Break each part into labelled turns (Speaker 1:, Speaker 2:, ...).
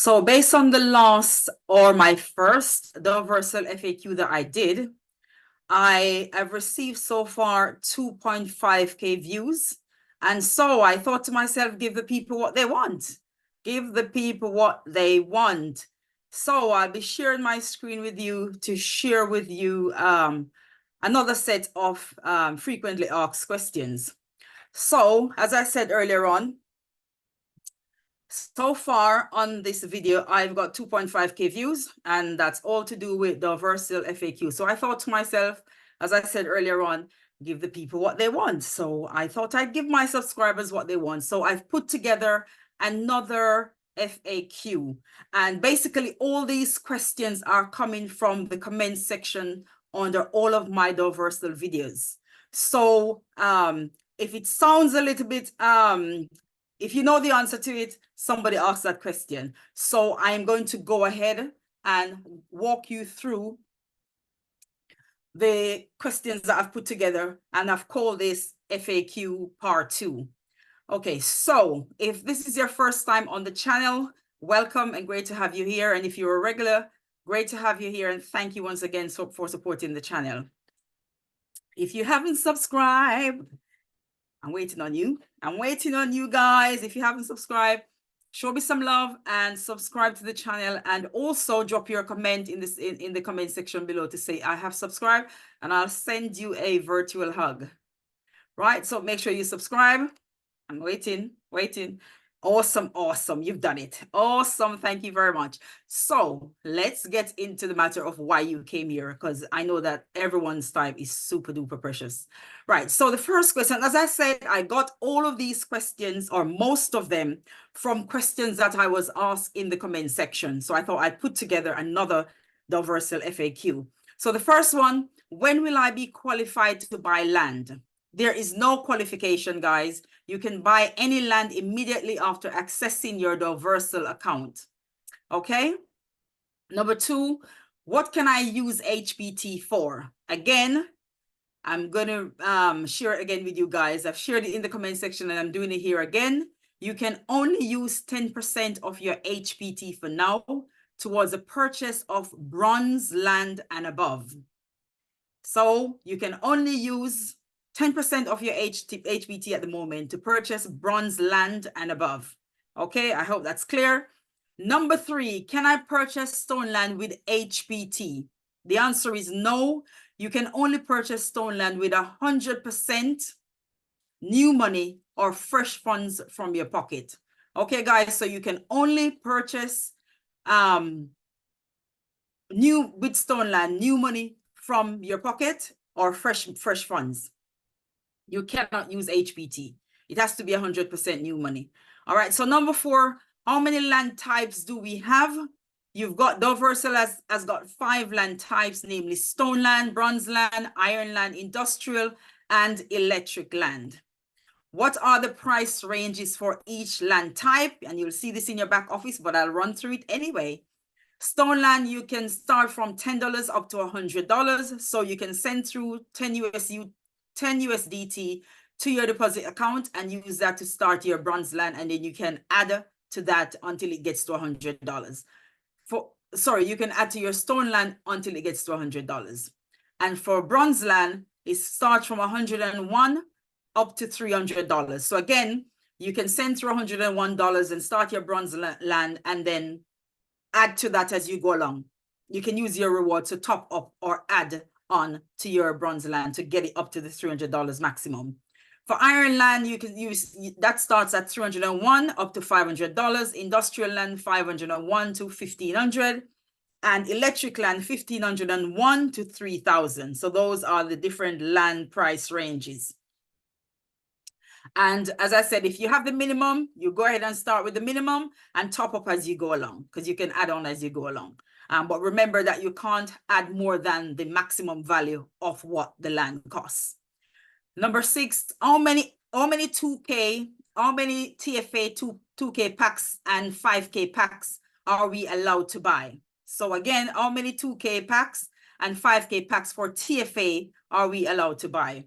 Speaker 1: So based on the last or my first Daoversal FAQ that I did, I have received so far 2.5K views. And so I thought to myself, give the people what they want. Give the people what they want. So I'll be sharing my screen with you to share with you another set of frequently asked questions. So as I said earlier on, so far on this video, I've got 2.5K views, and that's all to do with the Daoversal FAQ. So I thought to myself, as I said earlier on, give the people what they want. So I thought I'd give my subscribers what they want. So I've put together another FAQ. And basically all these questions are coming from the comment section under all of my Daoversal videos. So if it sounds a little bit, if you know the answer to it, somebody asked that question. So I'm going to go ahead and walk you through the questions that I've put together, and I've called this FAQ Part 2. Okay, so if this is your first time on the channel, welcome and great to have you here. And if you're a regular, great to have you here. And thank you once again for supporting the channel. If you haven't subscribed, I'm waiting on you. I'm waiting on you guys. If you haven't subscribed, show me some love and subscribe to the channel, and also drop your comment in the comment section below to say I have subscribed, and I'll send you a virtual hug. Right? So make sure you subscribe. I'm waiting. Awesome. You've done it. Awesome. Thank you very much. So let's get into the matter of why you came here, because I know that everyone's time is super duper precious. Right. So the first question, as I said, I got all of these questions, or most of them, from questions that I was asked in the comment section. So I thought I'd put together another Daoversal FAQ. So the first one, when will I be qualified to buy land? There is no qualification, guys. You can buy any land immediately after accessing your Daoversal account. Okay. Number 2, what can I use HPT for? Again, I'm going to share it again with you guys. I've shared it in the comment section and I'm doing it here again. You can only use 10% of your HPT for now towards the purchase of bronze land and above. So you can only use 10% of your HPT at the moment to purchase bronze land and above. Okay, I hope that's clear. Number 3, can I purchase stone land with HPT? The answer is no. You can only purchase stone land with 100% new money or fresh funds from your pocket. Okay, guys, so you can only purchase with stone land, new money from your pocket or fresh funds. You cannot use HPT. It has to be 100% new money. All right. So number 4, how many land types do we have? You've got Daoversal has got 5 land types, namely stone land, bronze land, iron land, industrial, and electric land. What are the price ranges for each land type? And you'll see this in your back office, but I'll run through it anyway. Stone land, you can start from $10 up to $100. So you can send through 10 USDT to your deposit account and use that to start your bronze land, and then you can add to that until it gets to $100. You can add to your stone land until it gets to $100. And for bronze land, it starts from $101 up to $300. So again, you can send through $101 and start your bronze land, and then add to that as you go along. You can use your reward to top up or add on to your bronze land to get it up to the $300 maximum. For iron land, you can use that starts at $301 up to $500. Industrial land, $501 to $1,500, and electric land, $1,501 to $3,000. So those are the different land price ranges. And as I said, if you have the minimum, you go ahead and start with the minimum and top up as you go along, because you can add on as you go along. But remember that you can't add more than the maximum value of what the land costs. Number 6, how many 2K, how many TFA 2K packs and 5K packs are we allowed to buy? So again, how many 2K packs and 5K packs for TFA are we allowed to buy?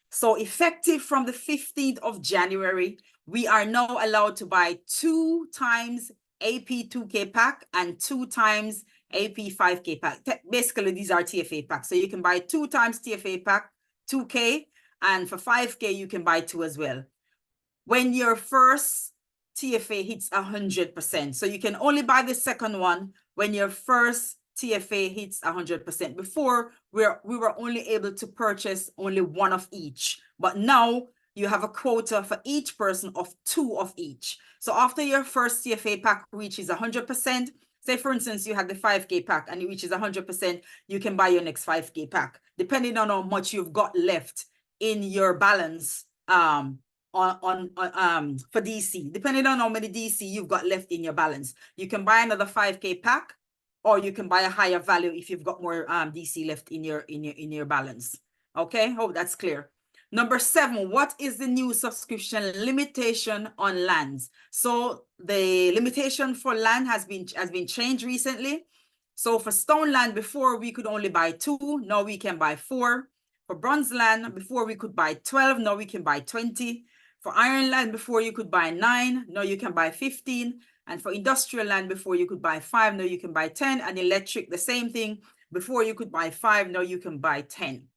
Speaker 1: So effective from the 15th of January, we are now allowed to buy 2 times AP 2K pack and 2 times AP 5K pack. Basically, these are TFA packs. So you can buy 2 times TFA pack, 2K, and for 5K, you can buy 2 as well. When your first TFA hits 100%. So you can only buy the second one when your first TFA hits 100%. Before, we were only able to purchase only 1 of each. But now you have a quota for each person of 2 of each. So after your first TFA pack reaches 100%, say for instance, you had the 5K pack and it reaches 100%, you can buy your next 5K pack, depending on how much you've got left in your balance for DC. Depending on how many DC you've got left in your balance, you can buy another 5K pack, or you can buy a higher value if you've got more DC left in your balance. Okay, hope that's clear. Number 7, what is the new subscription limitation on lands? So the limitation for land has been changed recently. So for stone land, before we could only buy 2, now we can buy 4. For bronze land, before we could buy 12, now we can buy 20. For iron land, before you could buy 9, now you can buy 15. And for industrial land, before you could buy 5, now you can buy 10. And electric, the same thing. Before you could buy 5, now you can buy 10.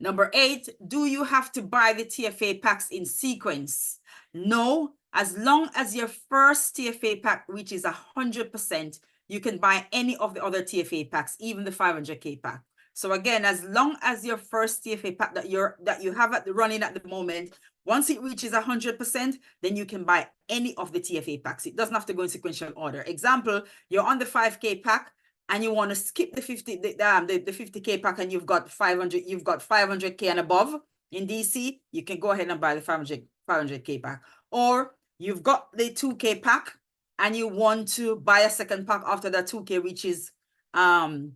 Speaker 1: Number 8, do you have to buy the TFA packs in sequence? No, as long as your first TFA pack reaches 100%, you can buy any of the other TFA packs, even the 500K pack. So again, as long as your first TFA pack that you have running at the moment, once it reaches 100%, then you can buy any of the TFA packs. It doesn't have to go in sequential order. Example, you're on the 5K pack and you want to skip the 50K pack and you've got 500K and above in DC, you can go ahead and buy the 500K pack. Or you've got the 2K pack and you want to buy a second pack after that 2K reaches 100%,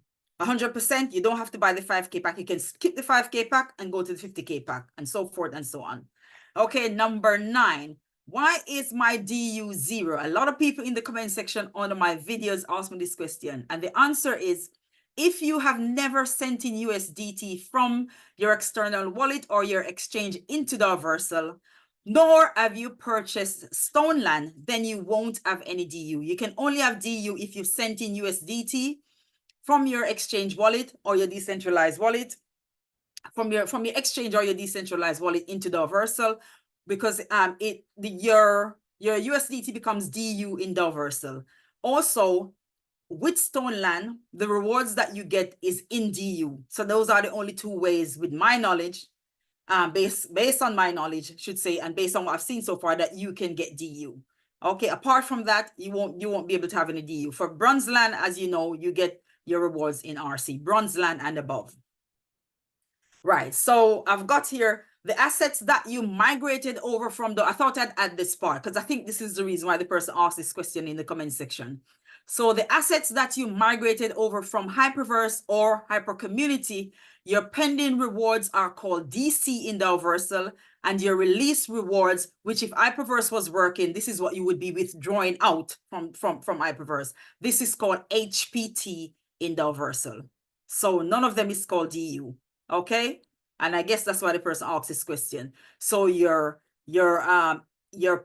Speaker 1: you don't have to buy the 5K pack. You can skip the 5K pack and go to the 50K pack and so forth and so on. Okay, number 9. Why is my DU 0? A lot of people in the comment section under my videos ask me this question. And the answer is, if you have never sent in USDT from your external wallet or your exchange into Daoversal, nor have you purchased Stoneland, then you won't have any DU. You can only have DU if you sent in USDT from your exchange wallet or your decentralized wallet, from your exchange or your decentralized wallet into Daoversal, because your USDT becomes DU in Daoversal. Also, with Stoneland, the rewards that you get is in DU. So those are the only 2 ways, with my knowledge, based on my knowledge, should say, and based on what I've seen so far, that you can get DU. Okay, apart from that, you won't be able to have any DU. For bronze land, as you know, you get your rewards in RC, bronze land and above. Right, so I've got here the assets that you migrated over from I thought I'd add this part because I think this is the reason why the person asked this question in the comment section. So the assets that you migrated over from HyperVerse or HyperCommunity, your pending rewards are called DC in Daoversal, and your release rewards, which if HyperVerse was working, this is what you would be withdrawing out from HyperVerse. This is called HPT in Daoversal. So none of them is called DU, okay? And I guess that's why the person asked this question. So your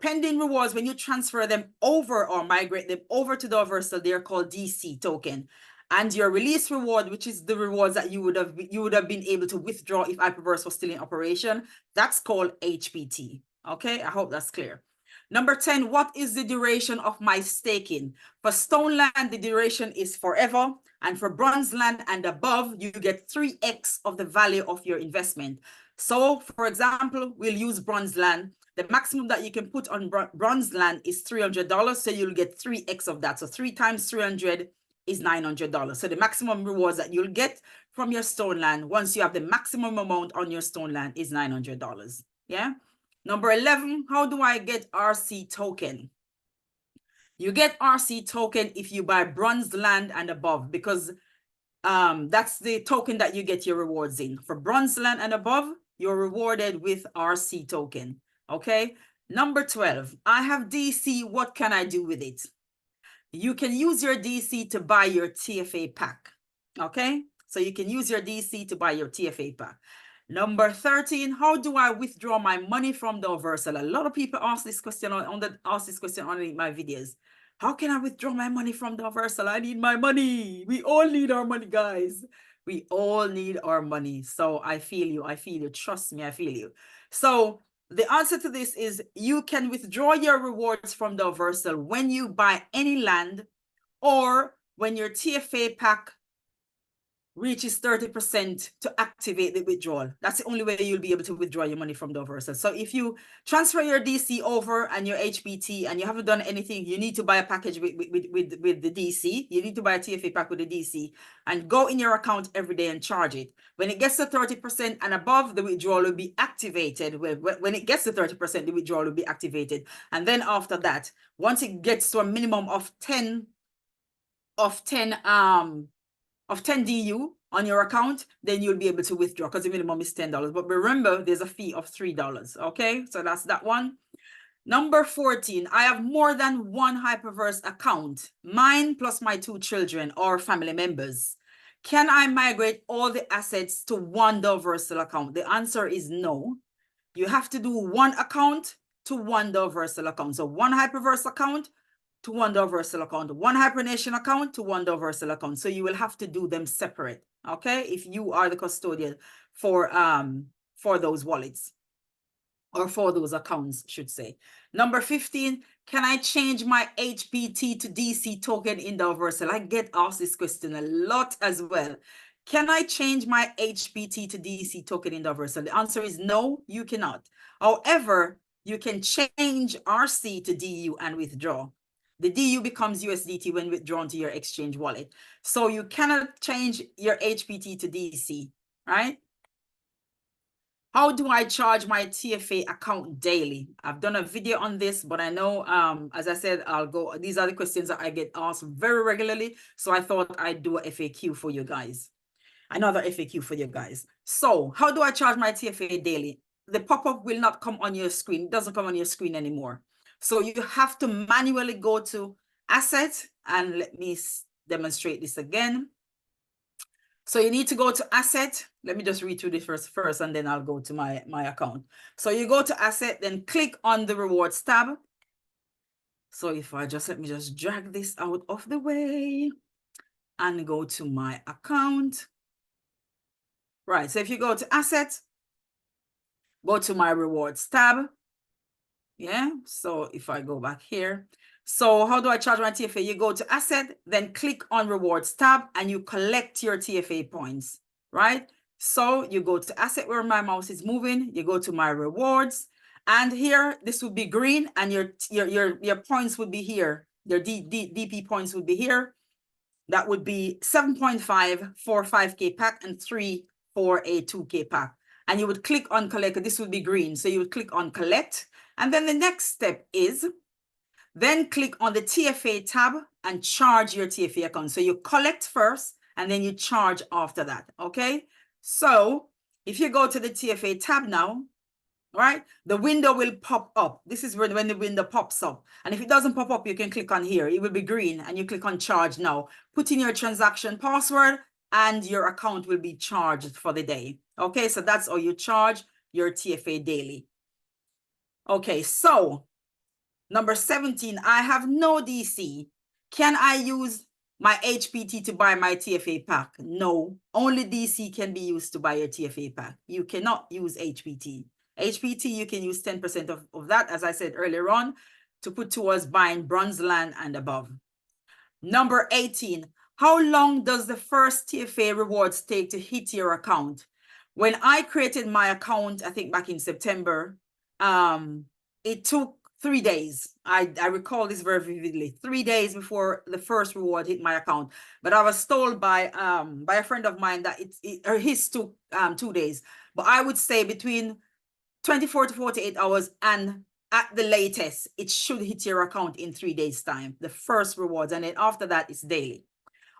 Speaker 1: pending rewards, when you transfer them over or migrate them over to Daoversal, they're called DC token. And your release reward, which is the rewards that you would have been able to withdraw if HyperVerse was still in operation, that's called HPT. Okay, I hope that's clear. Number 10, what is the duration of my staking? For Stoneland, the duration is forever. And for bronze land and above, you get 3x of the value of your investment. So, for example, we'll use bronze land. The maximum that you can put on bronze land is $300. So you'll get 3x of that. So 3 times 300 is $900. So the maximum rewards that you'll get from your Stoneland, once you have the maximum amount on your Stoneland, is $900. Yeah. Number 11, how do I get RC token? You get RC token if you buy bronze land and above, because that's the token that you get your rewards in. For bronze land and above, you're rewarded with RC token. Okay. Number 12, I have DC. What can I do with it? You can use your DC to buy your TFA pack. Okay. So you can use your DC to buy your TFA pack. Number 13, how do I withdraw my money from Daoversal? A lot of people ask this question on my videos. how can I withdraw my money from Daoversal? I need my money. We all need our money, guys. We all need our money. So I feel you. I feel you. Trust me, I feel you. So the answer to this is you can withdraw your rewards from Daoversal when you buy any land or when your TFA pack reaches 30% to activate the withdrawal. That's the only way you'll be able to withdraw your money from Daoversal. So if you transfer your DC over and your HPT and you haven't done anything, you need to buy a package with the DC. You need to buy a TFA pack with the DC and go in your account every day and charge it. When it gets to 30% and above, the withdrawal will be activated. When it gets to 30%, the withdrawal will be activated. And then after that, once it gets to a minimum of 10 DU on your account, then you'll be able to withdraw because the minimum is $10. But remember, there's a fee of $3. Okay, so that's that one. Number 14, I have more than one HyperVerse account, mine plus my 2 children or family members. Can I migrate all the assets to one Daoversal account? The answer is no. You have to do one account to one Daoversal account. So one HyperVerse account to one Daoversal account, one HyperNation account to one Daoversal account. So you will have to do them separate, okay? If you are the custodian for those wallets or for those accounts, should say. Number 15, can I change my HPT to DC token in Daoversal? I get asked this question a lot as well. Can I change my HPT to DC token in Daoversal? The answer is no, you cannot. However, you can change RC to DU and withdraw. The DU becomes USDT when withdrawn to your exchange wallet. So you cannot change your HPT to DC, right? How do I charge my TFA account daily? I've done a video on this, but I know, as I said, these are the questions that I get asked very regularly. So I thought I'd do a FAQ for you guys. Another FAQ for you guys. So how do I charge my TFA daily? The pop-up will not come on your screen. It doesn't come on your screen anymore. So you have to manually go to Asset, and let me demonstrate this again. So you need to go to Asset. Let me just read through this first, and then I'll go to my account. So you go to Asset, then click on the Rewards tab. So if I let me just drag this out of the way and go to my account. Right, so if you go to Asset, go to my Rewards tab. Yeah, so if I go back here, so how do I charge my TFA? You go to Asset, then click on Rewards tab, and you collect your TFA points, right? So you go to Asset where my mouse is moving, you go to my Rewards, and here, this would be green, and your points would be here. Your DP points would be here. That would be 7.5 for 5K pack and 3 for a 2K pack. And you would click on collect. This would be green. So you would click on collect. And then the next step is then click on the TFA tab and charge your TFA account. So you collect first and then you charge after that. Okay. So if you go to the TFA tab now, right, the window will pop up. This is when the window pops up. And if it doesn't pop up, you can click on here. It will be green and you click on charge now. Put in your transaction password and your account will be charged for the day. Okay, so that's how you charge your TFA daily. Okay, so number 17, I have no DC. Can I use my HPT to buy my TFA pack? No, only DC can be used to buy your TFA pack. You cannot use HPT. HPT, you can use 10% of that, as I said earlier on, to put towards buying bronze land and above. Number 18, how long does the first TFA rewards take to hit your account? When I created my account, I think back in September, it took 3 days. I recall this very vividly. 3 days before the first reward hit my account. But I was told by a friend of mine that his took 2 days. But I would say between 24 to 48 hours and at the latest, it should hit your account in 3 days' time, the first rewards. And then after that, it's daily.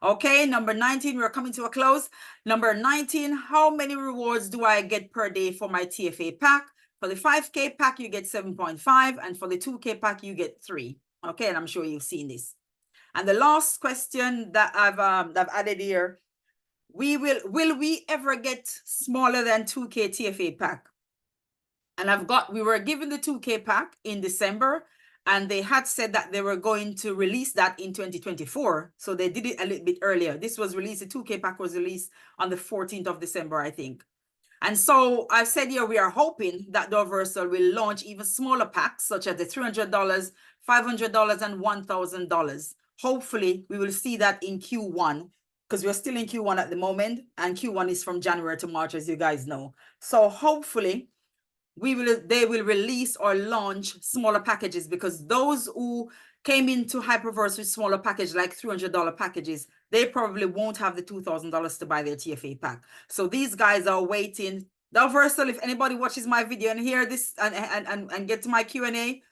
Speaker 1: Okay, number 19, we're coming to a close. Number 19, how many rewards do I get per day for my TFA pack? For the 5K pack, you get 7.5, and for the 2K pack, you get 3. Okay, and I'm sure you've seen this. And the last question that I've added here, will we ever get smaller than 2K TFA pack? And we were given the 2K pack in December, and they had said that they were going to release that in 2024. So they did it a little bit earlier. This was released, the 2K pack was released on the 14th of December, I think. And so I said here, we are hoping that Daoversal will launch even smaller packs, such as the $300, $500, and $1,000. Hopefully, we will see that in Q1, because we're still in Q1 at the moment, and Q1 is from January to March, as you guys know. So hopefully, they will release or launch smaller packages, because those who came into HyperVerse with smaller packages, like $300 packages, they probably won't have the $2,000 to buy their TFA pack. So these guys are waiting. Daoversal, if anybody watches my video and hear this and get to my Q&A,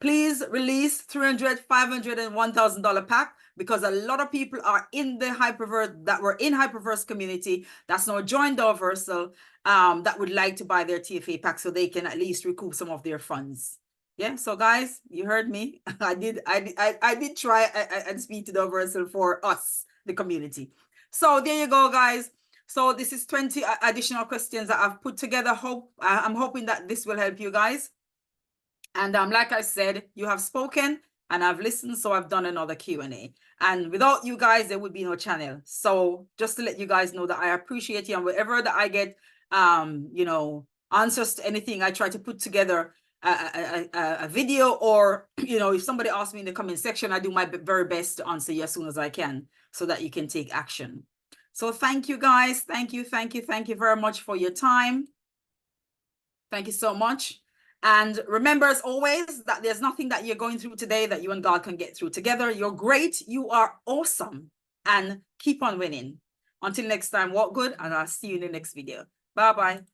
Speaker 1: please release $300, $500, and $1,000 pack, because a lot of people are in the HyperVerse, that were in HyperVerse community, that's now joined Daoversal, that would like to buy their TFA pack so they can at least recoup some of their funds. Yeah, so guys, you heard me. I did try and speak to Daoversal for us, the community. So there you go, guys. So this is 20 additional questions that I've put together. I'm hoping that this will help you guys. And like I said, you have spoken and I've listened, so I've done another Q&A. And without you guys, there would be no channel. So just to let you guys know that I appreciate you, and wherever that I get, you know, answers to anything, I try to put together a video, or, you know, if somebody asks me in the comment section, I do my very best to answer you as soon as I can, so that you can take action. So thank you, guys. Thank you very much for your time. Thank you so much. And remember, as always, that there's nothing that you're going through today that you and God can get through together. You're great. You are awesome. And keep on winning. Until next time, walk good, and I'll see you in the next video. Bye-bye.